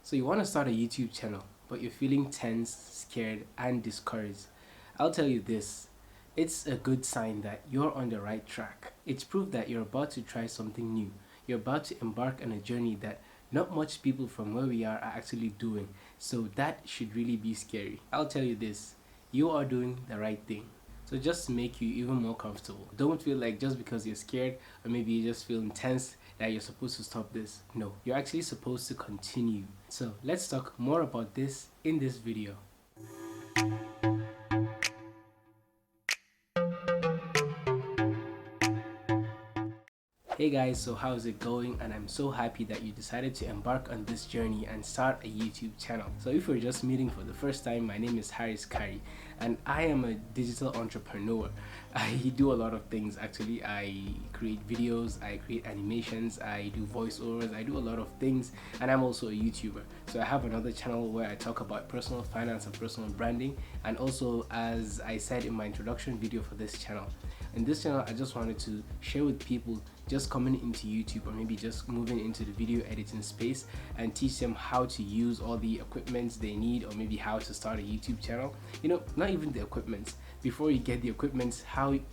So you want to start a YouTube channel, but you're feeling tense, scared, and discouraged. I'll tell you this, it's a good sign that you're on the right track. It's proof that you're about to try something new. You're about to embark on a journey that not much people from where we are actually doing. So that should really be scary. I'll tell you this, you are doing the right thing. So just to make you even more comfortable, don't feel like just because you're scared or maybe you just feel intense that you're supposed to stop this. No, you're actually supposed to continue. So let's talk more about this in this video. Hey guys, so how's it going? And I'm so happy that you decided to embark on this journey and start a YouTube channel. So if you're just meeting for the first time, my name is Kari and I am a digital entrepreneur. I do a lot of things actually. I create videos, I create animations, I do voiceovers, I do a lot of things, and I'm also a YouTuber. So I have another channel where I talk about personal finance and personal branding, and also, as I said in my introduction video for this channel, in this channel I just wanted to share with people just coming into YouTube or maybe just moving into the video editing space and teach them how to use all the equipment they need, or maybe how to start a YouTube channel. You know, not even the equipment. Before you get the equipment,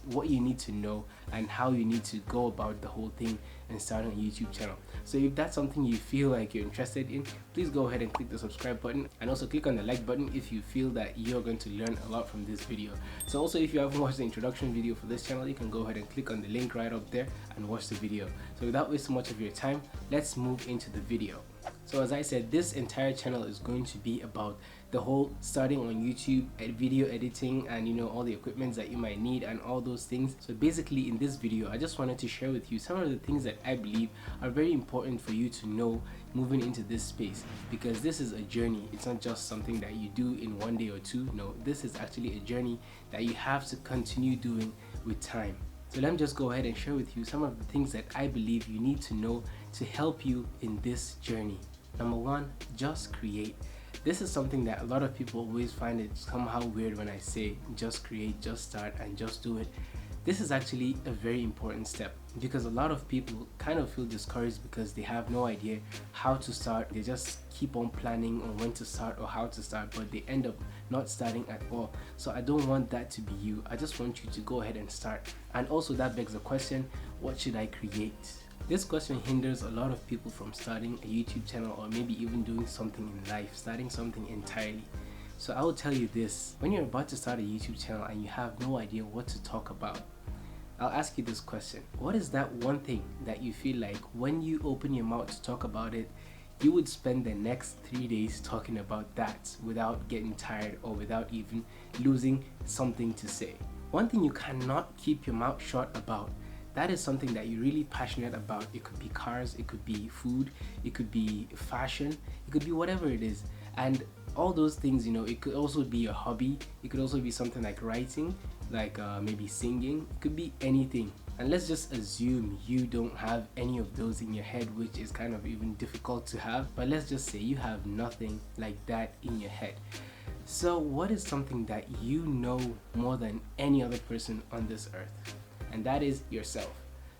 what you need to know and how you need to go about the whole thing and starting a YouTube channel. So if that's something you feel like you're interested in, please go ahead and click the subscribe button, and also click on the like button if you feel that you're going to learn a lot from this video. So also, if you haven't watched the introduction video for this channel, you can go ahead and click on the link right up there and watch the video. So without wasting much of your time, let's move into the video. So as I said, this entire channel is going to be about the whole starting on YouTube, video editing, and you know, all the equipment that you might need and all those things. So basically in this video, I just wanted to share with you some of the things that I believe are very important for you to know moving into this space, because this is a journey. It's not just something that you do in one day or two. No, this is actually a journey that you have to continue doing with time. So let me just go ahead and share with you some of the things that I believe you need to know to help you in this journey. Number one, just create. This is something that a lot of people always find it somehow weird when I say just create, just start, and just do it. This is actually a very important step, because a lot of people kind of feel discouraged because they have no idea how to start. They just keep on planning on when to start or how to start, but they end up not starting at all. So I don't want that to be you. I just want you to go ahead and start. And also that begs the question, what should I create? This question hinders a lot of people from starting a YouTube channel, or maybe even doing something in life, starting something entirely. So I will tell you this, when you're about to start a YouTube channel and you have no idea what to talk about, I'll ask you this question. What is that one thing that you feel like when you open your mouth to talk about it, you would spend the next 3 days talking about that without getting tired or without even losing something to say? One thing you cannot keep your mouth shut about, that is something that you're really passionate about. It could be cars, it could be food, it could be fashion, it could be whatever it is. And all those things, you know, it could also be a hobby. It could also be something like writing, like maybe singing. It could be anything. And let's just assume you don't have any of those in your head, which is kind of even difficult to have. But let's just say you have nothing like that in your head. So what is something that you know more than any other person on this earth? And that is yourself.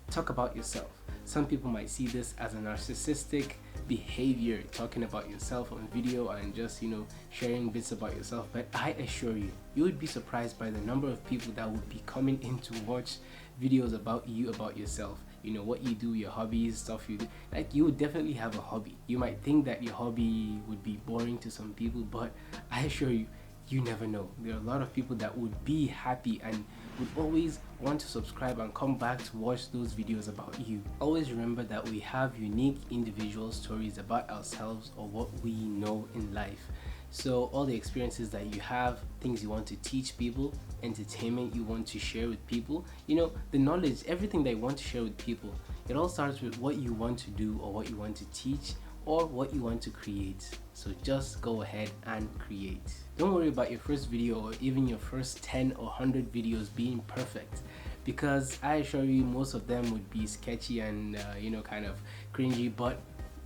Talk about yourself. Some people might see this as a narcissistic behavior, talking about yourself on video and just, you know, sharing bits about yourself. But I assure you, you would be surprised by the number of people that would be coming in to watch videos about you, about yourself. You know, what you do, your hobbies, stuff you do. Like, you would definitely have a hobby. You might think that your hobby would be boring to some people, but I assure you, you never know. There are a lot of people that would be happy and would always want to subscribe and come back to watch those videos about you. Always remember that we have unique individual stories about ourselves or what we know in life. So all the experiences that you have, things you want to teach people, entertainment you want to share with people, you know, the knowledge, everything that you want to share with people, it all starts with what you want to do or what you want to teach or what you want to create. So just go ahead and create. Don't worry about your first video or even your first 10 or 100 videos being perfect, because I assure you most of them would be sketchy and you know, kind of cringy. But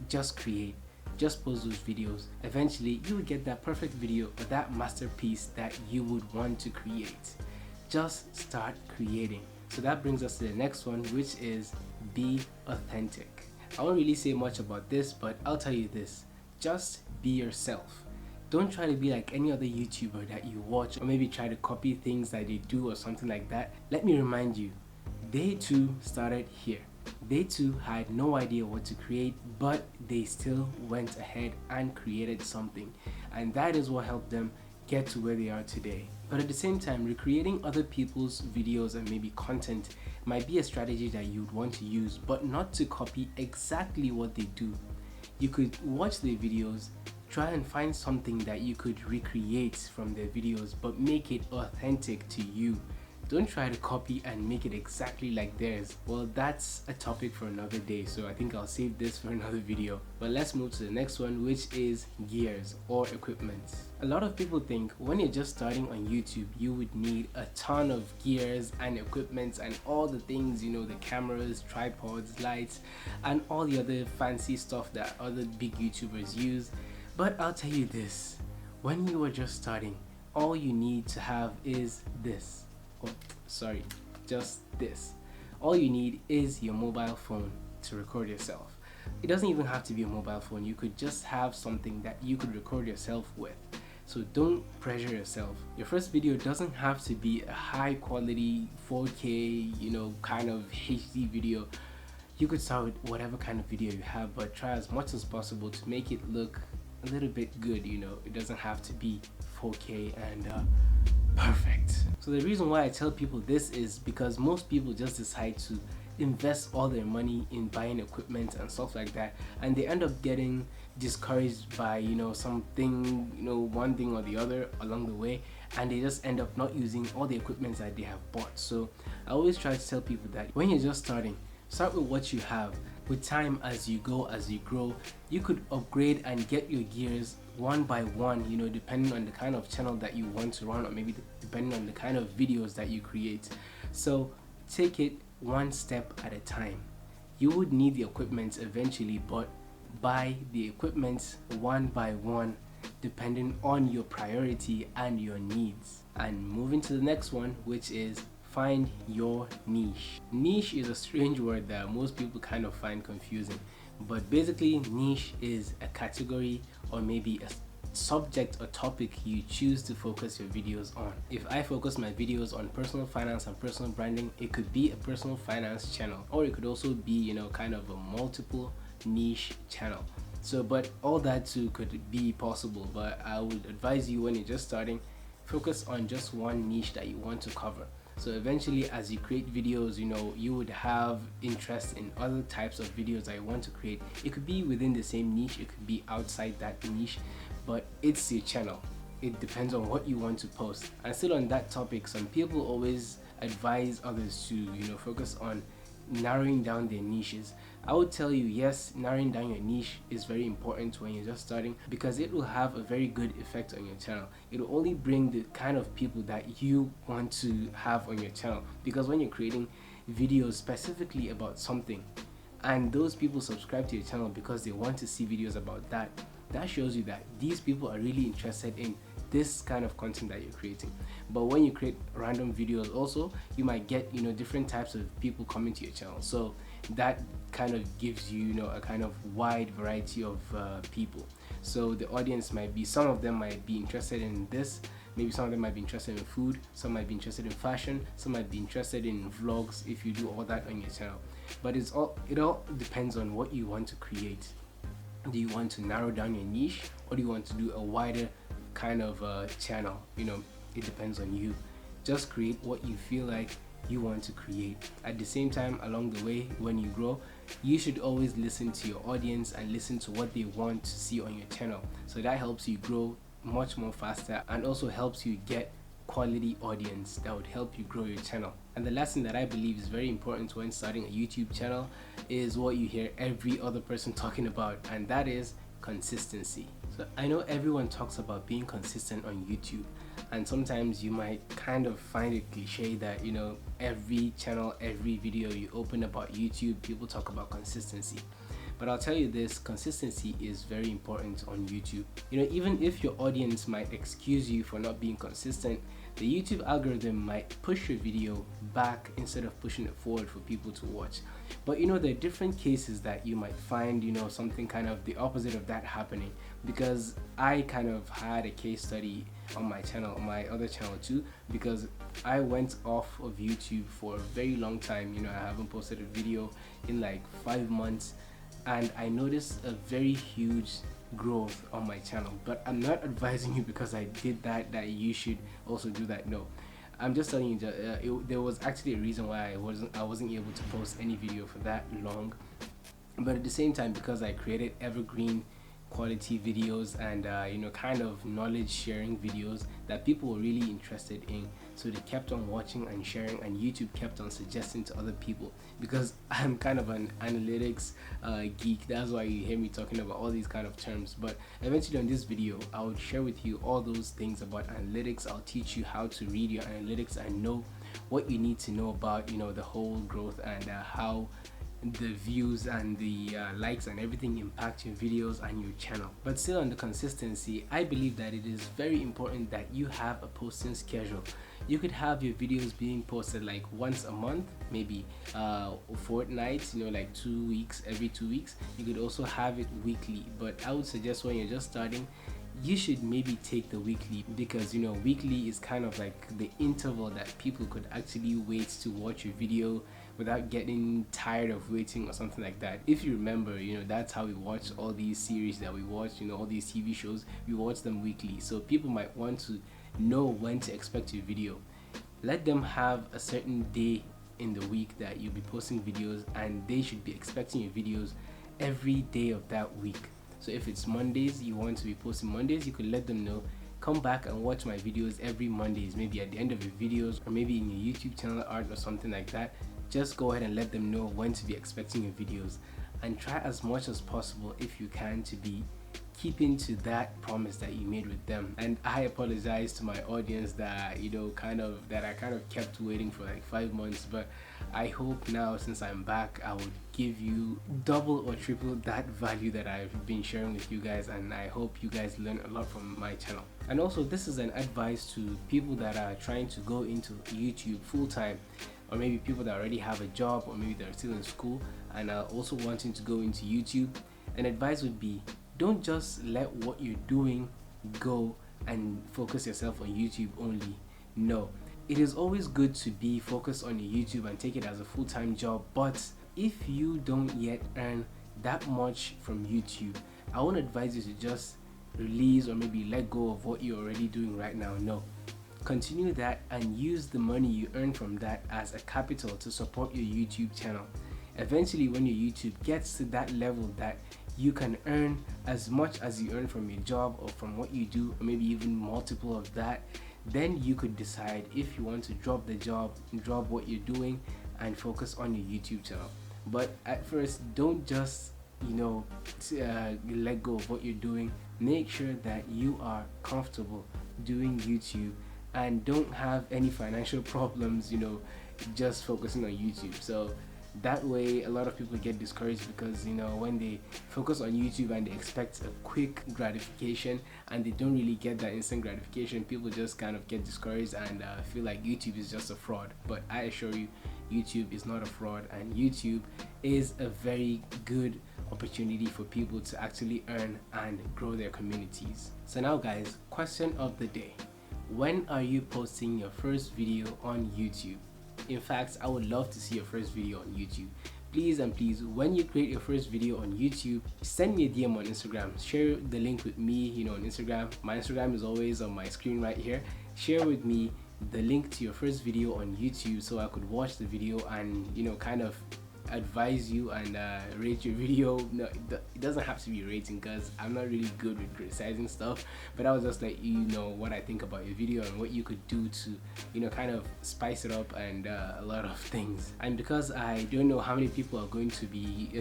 just create, just post those videos. Eventually you will get that perfect video or that masterpiece that you would want to create. Just start creating. So that brings us to the next one, which is be authentic. I won't really say much about this, but I'll tell you this. Just be yourself. Don't try to be like any other YouTuber that you watch, or maybe try to copy things that they do or something like that. Let me remind you, they too started here. They too had no idea what to create, but they still went ahead and created something. And that is what helped them get to where they are today. But at the same time, recreating other people's videos and maybe content might be a strategy that you'd want to use, but not to copy exactly what they do. You could watch their videos, try and find something that you could recreate from their videos, but make it authentic to you. Don't try to copy and make it exactly like theirs. Well, that's a topic for another day, so I think I'll save this for another video. But let's move to the next one, which is gears or equipment. A lot of people think when you're just starting on YouTube, you would need a ton of gears and equipment and all the things, you know, the cameras, tripods, lights, and all the other fancy stuff that other big YouTubers use. But I'll tell you this, when you are just starting, all you need to have is this. Oh, sorry, just this. All you need is your mobile phone to record yourself. It doesn't even have to be a mobile phone. You could just have something that you could record yourself with. So don't pressure yourself. Your first video doesn't have to be a high quality 4K, you know, kind of HD video. You could start with whatever kind of video you have, but try as much as possible to make it look a little bit good, you know. It doesn't have to be 4K and perfect. So the reason why I tell people this is because most people just decide to invest all their money in buying equipment and stuff like that, and they end up getting discouraged by, you know, something, you know, one thing or the other along the way, and they just end up not using all the equipment that they have bought. So I always try to tell people that when you're just starting, start with what you have. With time, as you go, as you grow, you could upgrade and get your gears one by one, you know, depending on the kind of channel that you want to run, or maybe depending on the kind of videos that you create. So take it one step at a time. You would need the equipment eventually, but buy the equipment one by one, depending on your priority and your needs. And moving to the next one, which is find your niche. Niche is a strange word that most people kind of find confusing, but basically niche is a category or maybe a subject or topic you choose to focus your videos on. If I focus my videos on personal finance and personal branding, it could be a personal finance channel, or it could also be, you know, kind of a multiple niche channel. So, but all that too could be possible, but I would advise you when you're just starting, focus on just one niche that you want to cover. So eventually, as you create videos, you know, you would have interest in other types of videos that you want to create. It could be within the same niche, it could be outside that niche, but it's your channel. It depends on what you want to post. And still on that topic, some people always advise others to, you know, focus on narrowing down their niches. I would tell you, yes, narrowing down your niche is very important when you're just starting, because it will have a very good effect on your channel. It will only bring the kind of people that you want to have on your channel, because when you're creating videos specifically about something and those people subscribe to your channel because they want to see videos about that, that shows you that these people are really interested in this kind of content that you're creating. But when you create random videos also, you might get, you know, different types of people coming to your channel. So that kind of gives you, you know, a kind of wide variety of people. So the audience might be, some of them might be interested in this, maybe some of them might be interested in food, some might be interested in fashion, some might be interested in vlogs if you do all that on your channel. But it all depends on what you want to create. Do you want to narrow down your niche, or do you want to do a wider kind of channel? You know, it depends on you. Just create what you feel like you want to create. At the same time, along the way, when you grow, you should always listen to your audience and listen to what they want to see on your channel. So that helps you grow much more faster, and also helps you get quality audience that would help you grow your channel. And the last thing that I believe is very important when starting a YouTube channel is what you hear every other person talking about, and that is consistency. So I know everyone talks about being consistent on YouTube, and sometimes you might kind of find it cliche that, you know, every channel, every video you open about YouTube, people talk about consistency. But I'll tell you this, consistency is very important on YouTube. You know, even if your audience might excuse you for not being consistent, the YouTube algorithm might push your video back instead of pushing it forward for people to watch. But there are different cases that you might find something kind of the opposite of that happening, because I kind of had a case study on my channel, on my other channel too, because I went off of YouTube for a very long time. I haven't posted a video in like 5 months, and I noticed a very huge growth on my channel. But I'm not advising you because I did that you should also do that. No, I'm just telling you that there was actually a reason why I wasn't able to post any video for that long. But at the same time, because I created evergreen quality videos and kind of knowledge sharing videos that people were really interested in, so they kept on watching and sharing, and YouTube kept on suggesting to other people, because I'm kind of an analytics geek. That's why you hear me talking about all these kind of terms. But eventually on this video I would share with you all those things about analytics. I'll teach you how to read your analytics and know what you need to know about the whole growth, and how the views and the likes and everything impact your videos and your channel. But still, on the consistency, I believe that it is very important that you have a posting schedule. You could have your videos being posted like once a month, maybe fortnight, like 2 weeks, every 2 weeks. You could also have it weekly, but I would suggest when you're just starting, you should maybe take the weekly, because weekly is kind of like the interval that people could actually wait to watch your video without getting tired of waiting or something like that. If you remember, that's how we watch all these series that we watch, all these TV shows, we watch them weekly. So people might want to know when to expect your video. Let them have a certain day in the week that you'll be posting videos, and they should be expecting your videos every day of that week. So if it's Mondays, you want to be posting Mondays, you could let them know, come back and watch my videos every Mondays, maybe at the end of your videos, or maybe in your YouTube channel art or something like that. Just go ahead and let them know when to be expecting your videos, and try as much as possible, if you can, to be keeping to that promise that you made with them. And I apologize to my audience that I kind of kept waiting for like 5 months, but I hope now, since I'm back, I would give you double or triple that value that I've been sharing with you guys, and I hope you guys learn a lot from my channel. And also, this is an advice to people that are trying to go into YouTube full-time, or maybe people that already have a job, or maybe they're still in school and are also wanting to go into YouTube. An advice would be, don't just let what you're doing go and focus yourself on YouTube only. No, it is always good to be focused on your YouTube and take it as a full-time job, but if you don't yet earn that much from YouTube, I won't advise you to just release or maybe let go of what you're already doing right now. No, continue that and use the money you earn from that as a capital to support your YouTube channel. Eventually, when your YouTube gets to that level that you can earn as much as you earn from your job or from what you do, or maybe even multiple of that, then you could decide if you want to drop the job, drop what you're doing, and focus on your YouTube channel. But at first, don't just let go of what you're doing. Make sure that you are comfortable doing YouTube and don't have any financial problems just focusing on YouTube. So that way, a lot of people get discouraged, because when they focus on YouTube and they expect a quick gratification and they don't really get that instant gratification, people just kind of get discouraged and feel like YouTube is just a fraud. But I assure you, YouTube is not a fraud, and YouTube is a very good opportunity for people to actually earn and grow their communities. So now guys, question of the day: when are you posting your first video on YouTube? In fact, I would love to see your first video on YouTube. Please and please, when you create your first video on YouTube, send me a DM on Instagram. Share the link with me, on Instagram. My Instagram is always on my screen right here. Share with me the link to your first video on YouTube, so I could watch the video and kind of advise you and rate your video. No, it doesn't have to be rating, because I'm not really good with criticizing stuff, but I was just let you know what I think about your video and what you could do to kind of spice it up, and a lot of things. And because I don't know how many people are going to be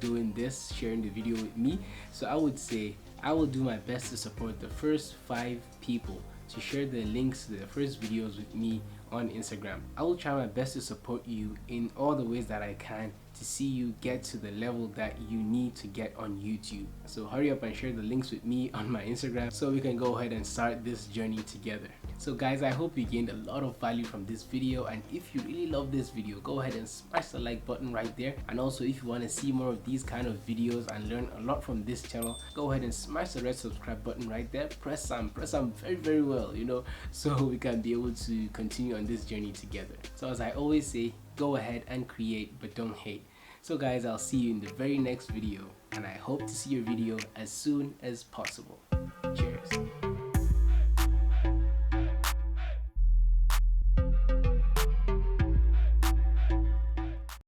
doing this, sharing the video with me, so I would say I will do my best to support the first 5 people to share the links to the first videos with me on Instagram. I will try my best to support you in all the ways that I can to see you get to the level that you need to get on YouTube. So hurry up and share the links with me on my Instagram so we can go ahead and start this journey together. So guys, I hope you gained a lot of value from this video, and if you really love this video, go ahead and smash the like button right there. And also, if you want to see more of these kind of videos and learn a lot from this channel, go ahead and smash the red subscribe button right there. Press some very well, you know, so we can be able to continue on this journey together. So as I always say, go ahead and create, but don't hate. So guys, I'll see you in the very next video, and I hope to see your video as soon as possible. Cheers.